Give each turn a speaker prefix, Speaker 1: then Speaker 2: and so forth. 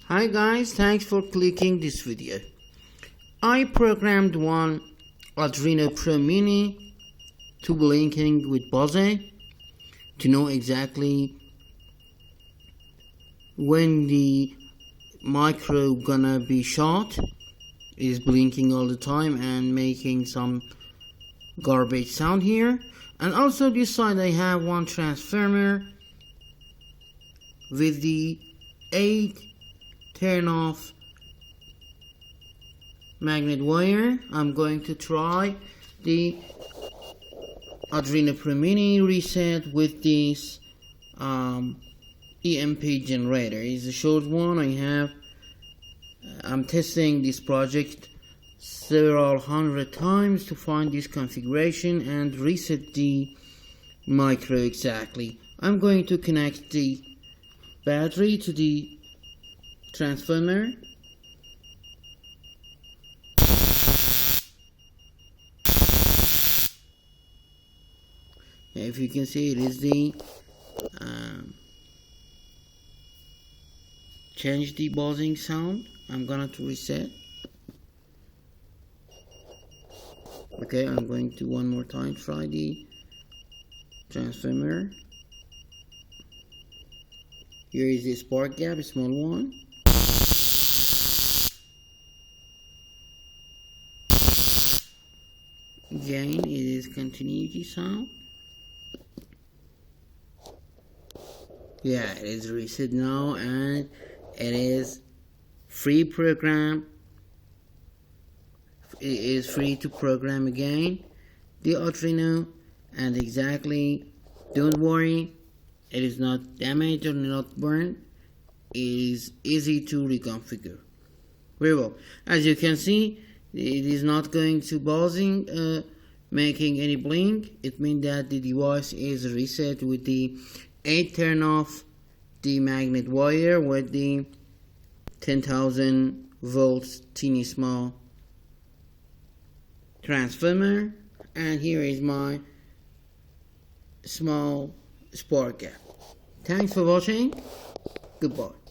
Speaker 1: Hi guys, thanks for clicking this video. I programmed one Arduino Pro Mini to be linking with Bose to know exactly when the micro gonna be shot. It is blinking all the time and making some garbage sound here. And also this side I have one transformer with the 8 turn off magnet wire. I'm going to try the Arduino Pro Mini reset with this EMP generator. It's a short one. I'm testing this project several hundred times to find this configuration and reset the micro exactly. I'm going to connect the battery to the transformer. If you can see, it is the change the buzzing sound. I'm gonna to reset. Okay, I'm going to one more time try the transformer. Here is the spark gap, a small one. Again, it is continuity sound. Yeah, it is reset now, and it is free program. It is free to program again the Arduino, and exactly, don't worry, it is not damaged or not burned. It is easy to reconfigure. Very well. As you can see, it is not going to buzzing, making any blink. It means that the device is reset with the 8 turn off the magnet wire with the 10,000 volts teeny small transformer, and here is my small spark gap. Thanks for watching. Goodbye.